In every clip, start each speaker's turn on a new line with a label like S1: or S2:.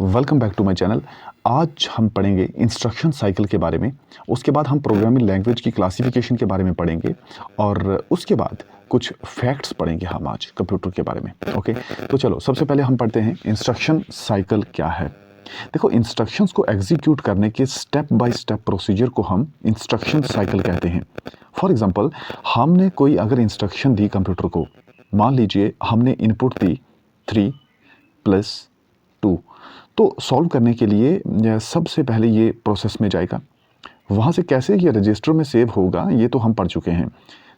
S1: Welcome back to my channel. आज हम पढ़ेंगे इंस्ट्रक्शन साइकिल के बारे में। उसके बाद हम प्रोग्रामिंग लैंग्वेज की क्लासिफिकेशन के बारे में पढ़ेंगे और उसके बाद कुछ फैक्ट्स पढ़ेंगे हम आज कंप्यूटर के बारे में। ओके, तो चलो सबसे पहले हम पढ़ते हैं इंस्ट्रक्शन साइकिल क्या है। देखो, इंस्ट्रक्शंस को एग्जीक्यूट करने के स्टेप बाय स्टेप प्रोसीजर को हम इंस्ट्रक्शन साइकिल कहते हैं। फॉर एग्जांपल, हमने कोई अगर इंस्ट्रक्शन दी कंप्यूटर को, मान लीजिए हमने इनपुट दी 3 + 2, तो सॉल्व करने के लिए सबसे पहले ये प्रोसेस में जाएगा। वहाँ से कैसे ये रजिस्टर में सेव होगा ये तो हम पढ़ चुके हैं।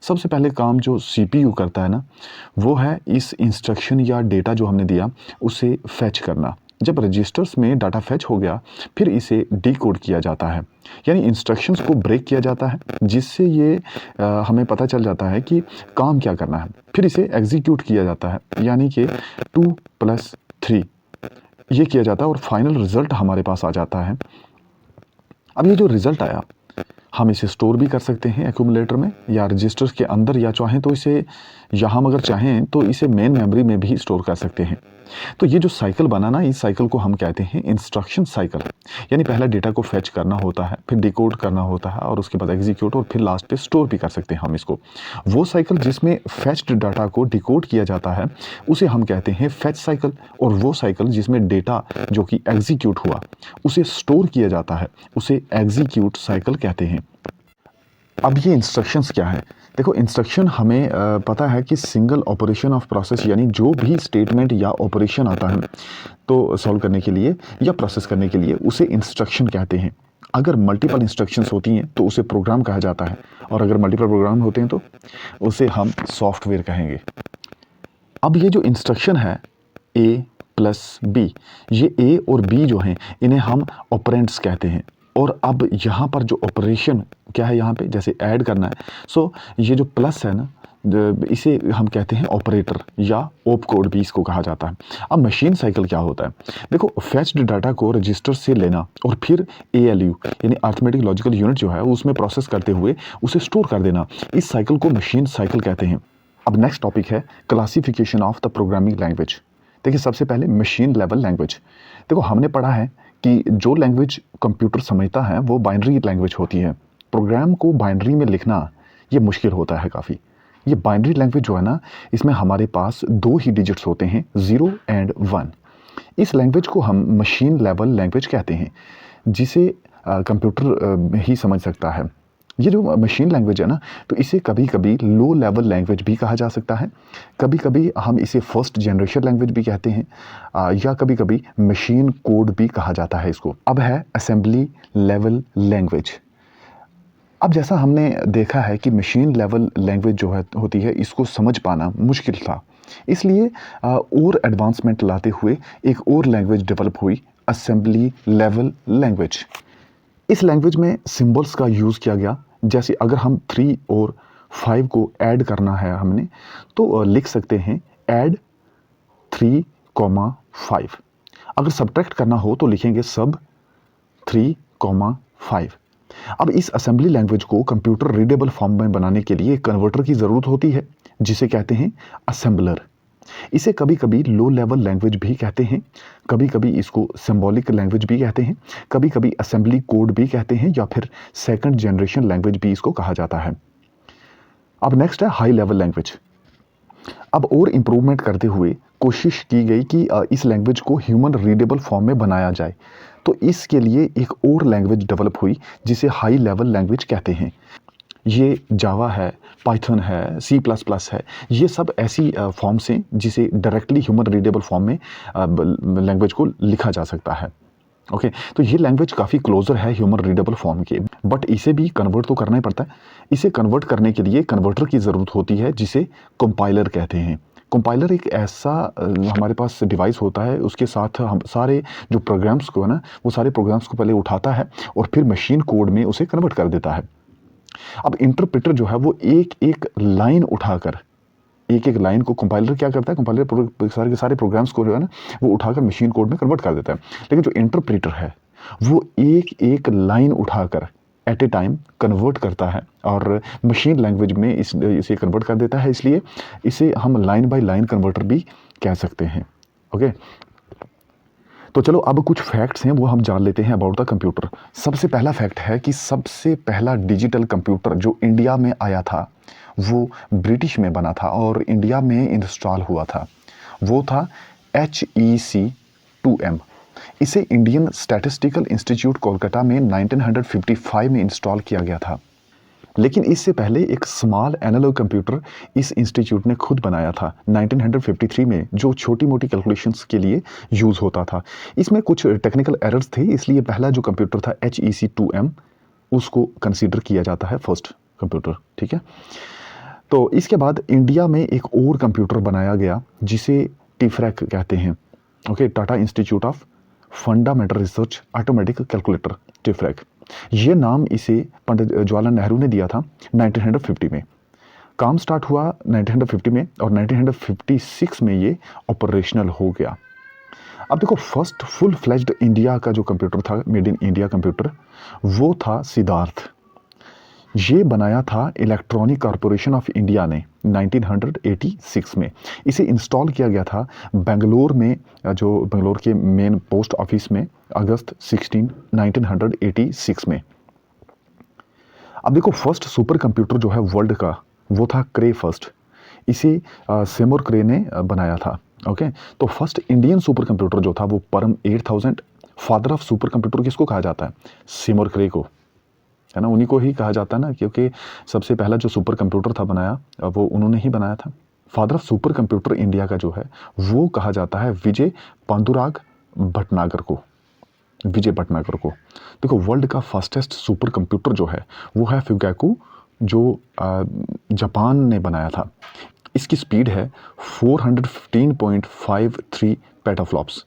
S1: सबसे पहले काम जो सीपीयू करता है ना, वो है इस इंस्ट्रक्शन या डेटा जो हमने दिया उसे फैच करना। जब रजिस्टर्स में डाटा फैच हो गया, फिर इसे डिकोड किया जाता है, यानी इंस्ट्रक्शंस को ब्रेक किया जाता है, जिससे ये हमें पता चल जाता है कि काम क्या करना है। फिर इसे एग्जीक्यूट किया जाता है, यानी कि 2 + 3 ये किया जाता है और फाइनल रिजल्ट हमारे पास आ जाता है। अब ये जो रिजल्ट आया, हम इसे स्टोर भी कर सकते हैं एक्यूमुलेटर में या रजिस्टर्स के अंदर, या चाहें तो इसे, या हम अगर चाहें तो इसे मेन मेमोरी में भी स्टोर कर सकते हैं। तो ये जो साइकिल बना ना, इस साइकिल को हम कहते हैं इंस्ट्रक्शन साइकिल। यानी पहला डेटा को फैच करना होता है, फिर डिकोड करना होता है और उसके बाद एग्जीक्यूट, और फिर लास्ट पे स्टोर भी कर सकते हैं हम इसको। वो साइकिल जिसमें फैच्ड डाटा को डिकोड किया जाता है उसे हम कहते हैं फैच साइकिल, और वो साइकिल जिसमें डेटा जो कि एग्जीक्यूट हुआ उसे स्टोर किया जाता है उसे एग्जीक्यूट साइकिल कहते हैं। अब ये इंस्ट्रक्शंस क्या है? देखो, इंस्ट्रक्शन हमें पता है कि सिंगल ऑपरेशन ऑफ प्रोसेस, यानी जो भी स्टेटमेंट या ऑपरेशन आता है तो सॉल्व करने के लिए या प्रोसेस करने के लिए उसे इंस्ट्रक्शन कहते हैं। अगर मल्टीपल इंस्ट्रक्शंस होती हैं तो उसे प्रोग्राम कहा जाता है, और अगर मल्टीपल प्रोग्राम होते हैं तो उसे हम सॉफ्टवेयर कहेंगे। अब ये जो इंस्ट्रक्शन है A + B, ये A और B जो हैं इन्हें हम ऑपरेंड्स कहते हैं। और अब यहाँ पर जो ऑपरेशन क्या है, यहाँ पे जैसे ऐड करना है, सो ये जो प्लस है ना, इसे हम कहते हैं ऑपरेटर या ऑप कोड भी इसको कहा जाता है। अब मशीन साइकिल क्या होता है? देखो, फैच्ड डाटा को रजिस्टर से लेना और फिर ALU यानी अर्थमेटिक लॉजिकल यूनिट जो है उसमें प्रोसेस करते हुए उसे स्टोर कर देना, इस साइकिल को मशीन साइकिल कहते हैं। अब नेक्स्ट टॉपिक है classification of the programming language. देखिए, सबसे पहले मशीन लेवल लैंग्वेज। देखो, हमने पढ़ा है कि जो लैंग्वेज कंप्यूटर समझता है वो बाइनरी लैंग्वेज होती है। प्रोग्राम को बाइनरी में लिखना ये मुश्किल होता है काफ़ी। ये बाइनरी लैंग्वेज जो है ना, इसमें हमारे पास 2 ही डिजिट्स होते हैं, 0 और 1। इस लैंग्वेज को हम मशीन लेवल लैंग्वेज कहते हैं, जिसे कंप्यूटर ही समझ सकता है। ये जो मशीन लैंग्वेज है ना, तो इसे कभी कभी लो लेवल लैंग्वेज भी कहा जा सकता है, कभी कभी हम इसे फर्स्ट जनरेशन लैंग्वेज भी कहते हैं, या कभी कभी मशीन कोड भी कहा जाता है इसको। अब है असेंबली लेवल लैंग्वेज। अब जैसा हमने देखा है कि मशीन लेवल लैंग्वेज जो है होती है, इसको समझ पाना मुश्किल था, इसलिए और एडवांसमेंट लाते हुए एक और लैंग्वेज डेवलप हुई, असेंबली लेवल लैंग्वेज। इस लैंग्वेज में सिंबल्स का यूज़ किया गया। जैसे अगर हम 3 और 5 को ऐड करना है हमने, तो लिख सकते हैं ऐड 3, 5। अगर सब्ट्रैक्ट करना हो तो लिखेंगे सब 3, 5। अब इस असेंबली लैंग्वेज को कंप्यूटर रीडेबल फॉर्म में बनाने के लिए कन्वर्टर की ज़रूरत होती है, जिसे कहते हैं असेंबलर। इसे कभी कभी लो लेवल लैंग्वेज भी कहते हैं, कभी कभी इसको सिंबॉलिक लैंग्वेज भी कहते हैं, कभी कभी असेंबली कोड भी कहते हैं, या फिर सेकंड जनरेशन लैंग्वेज भी इसको कहा जाता है। अब नेक्स्ट है हाई लेवल लैंग्वेज। अब और इम्प्रूवमेंट करते हुए कोशिश की गई कि इस लैंग्वेज को ह्यूमन रीडेबल फॉर्म में बनाया जाए, तो इसके लिए एक और लैंग्वेज डेवलप हुई जिसे हाई लेवल लैंग्वेज कहते हैं। ये जावा है, पाइथन है, C++ है, ये सब ऐसी फॉर्म्स हैं जिसे डायरेक्टली ह्यूमन रीडेबल फॉर्म में लैंग्वेज को लिखा जा सकता है। ओके, तो ये लैंग्वेज काफ़ी क्लोजर है ह्यूमन रीडेबल फॉर्म के, बट इसे भी कन्वर्ट तो करना ही पड़ता है। इसे कन्वर्ट करने के लिए कन्वर्टर की ज़रूरत होती है, जिसे कंपाइलर कहते हैं। कंपाइलर एक ऐसा हमारे पास डिवाइस होता है, उसके साथ हम सारे जो प्रोग्राम्स को है ना, वो सारे प्रोग्राम्स को पहले उठाता है और फिर मशीन कोड में उसे कन्वर्ट कर देता है। अब इंटरप्रेटर जो है वो एक एक लाइन उठाकर, एक एक लाइन को कंपाइलर क्या करता है, कंपाइलर सारे के सारे प्रोग्राम्स को जो है ना वो उठाकर मशीन कोड में कन्वर्ट कर देता है। लेकिन जो इंटरप्रेटर है वो एक एक लाइन उठाकर एट ए टाइम कन्वर्ट करता है और मशीन लैंग्वेज में इसे कन्वर्ट कर देता है, इसलिए इसे हम लाइन बाय लाइन कन्वर्टर भी कह सकते हैं। ओके, तो चलो अब कुछ फैक्ट्स हैं वो हम जान लेते हैं अबाउट द कंप्यूटर। सबसे पहला फैक्ट है कि सबसे पहला डिजिटल कंप्यूटर जो इंडिया में आया था वो ब्रिटिश में बना था और इंडिया में इंस्टॉल हुआ था। वो था HEC-2M। इसे इंडियन स्टैटिस्टिकल इंस्टीट्यूट कोलकाता में 1955 में इंस्टॉल किया गया था। लेकिन इससे पहले एक स्मॉल एनालॉग कंप्यूटर इस इंस्टीट्यूट ने खुद बनाया था 1953 में, जो छोटी मोटी कैलकुलेशंस के लिए यूज़ होता था। इसमें कुछ टेक्निकल एरर्स थे, इसलिए पहला जो कंप्यूटर था HEC-2M उसको कंसीडर किया जाता है फर्स्ट कंप्यूटर। ठीक है, तो इसके बाद इंडिया में एक और कंप्यूटर बनाया गया जिसे टिफ्रैक कहते हैं। Okay, Tata institute of fundamental research automatic calculator, TIFRAC. ये नाम इसे पंडित जवाहरलाल नेहरू ने दिया था 1950 में। काम स्टार्ट हुआ 1950 में और 1956 में ये ऑपरेशनल हो गया। अब देखो, फर्स्ट फुल फ्लेज्ड इंडिया का जो कंप्यूटर था, मेड इन इंडिया कंप्यूटर, वो था सिद्धार्थ। ये बनाया था इलेक्ट्रॉनिक कॉरपोरेशन ऑफ इंडिया ने 1986 में। इसे इंस्टॉल किया गया था बेंगलोर में, जो बेंगलोर के मेन पोस्ट ऑफिस में, अगस्त 1986 में। अब देखो, फर्स्ट सुपर कंप्यूटर जो है वर्ल्ड का वो था क्रे फर्स्ट। इसे सेमोर क्रे ने बनाया था। ओके, तो फर्स्ट इंडियन सुपर कंप्यूटर जो था वो परम 8000। फादर ऑफ सुपर कंप्यूटर किसको कहा जाता है? सेमोर क्रे को, है ना, उन्हीं को ही कहा जाता है ना, क्योंकि सबसे पहला जो सुपर कंप्यूटर था बनाया वो उन्होंने ही बनाया था। Father of super computer India का जो है वो कहा जाता है विजय पांडुरंग भटनागर को, विजय भटनागर को। देखो, वर्ल्ड का फास्टेस्ट सुपर कंप्यूटर जो है वो है फ्यूगैकू, जो जापान ने बनाया था। इसकी स्पीड है 415.53 पेटाफ्लॉप्स,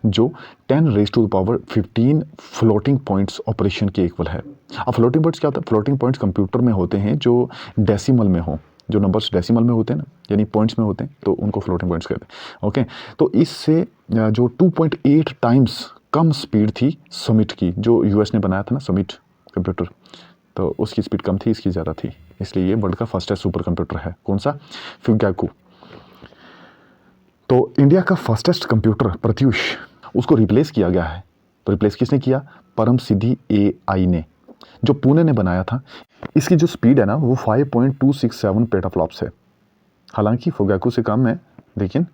S1: जो 10⁻15 फ्लोटिंग पॉइंट्स ऑपरेशन के इक्वल है। अब फ्लोटिंग पॉइंट्स क्या होता है? फ्लोटिंग पॉइंट्स कंप्यूटर में होते हैं जो डेसिमल में हो, जो नंबर्स डेसिमल में होते हैं ना, यानी पॉइंट्स में होते हैं, तो उनको फ्लोटिंग पॉइंट्स कहते हैं। ओके, तो इससे जो 2.8 टाइम्स कम स्पीड थी समिट की, जो यूएस ने बनाया था ना समिट कंप्यूटर, तो उसकी स्पीड कम थी, इसकी ज़्यादा थी, इसलिए ये वर्ल्ड का फर्स्टेस्ट सुपर कंप्यूटर है। कौन सा? फ्यूगैकू। तो इंडिया का फास्टेस्ट कंप्यूटर प्रत्यूष, उसको रिप्लेस किया गया है। तो रिप्लेस किसने किया? परम सिद्धि AI ने, जो पुणे ने बनाया था। इसकी जो स्पीड है ना वो 5.267 पेटाफ्लॉप्स है, हालांकि फ्यूगैकू से कम है, लेकिन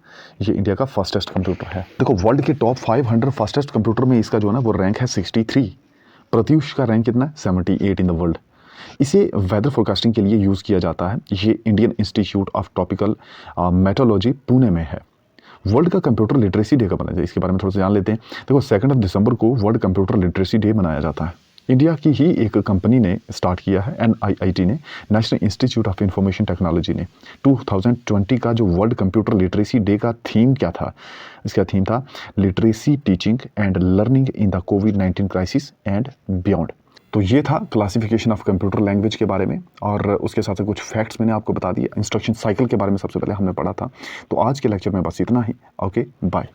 S1: ये इंडिया का फास्टेस्ट कंप्यूटर है। देखो, वर्ल्ड के टॉप 500 फास्टेस्ट कंप्यूटर में इसका जो है ना वो रैंक है 63। प्रत्यूष का रैंक कितना है? 78 इन द वर्ल्ड। इसे वेदर फोरकास्टिंग के लिए यूज़ किया जाता है। ये Indian institute of tropical metrology Pune में है। वर्ल्ड का कंप्यूटर लिटरेसी डे कब मनाया जाता है, इसके बारे में थोड़ा सा जान लेते हैं। देखो, 2 दिसंबर को वर्ल्ड कंप्यूटर लिटरेसी डे मनाया जाता है। इंडिया की ही एक कंपनी ने स्टार्ट किया है, NIIT ने, national institute of information technology ने। 2020 का जो वर्ल्ड कंप्यूटर लिटरेसी डे का थीम क्या था? इसका थीम था literacy teaching and learning in the covid crisis and beyond. तो ये था क्लासिफिकेशन ऑफ कंप्यूटर लैंग्वेज के बारे में, और उसके साथ साथ कुछ फैक्ट्स मैंने आपको बता दिए। इंस्ट्रक्शन साइकिल के बारे में सबसे पहले हमने पढ़ा था। तो आज के लेक्चर में बस इतना ही। Okay, bye.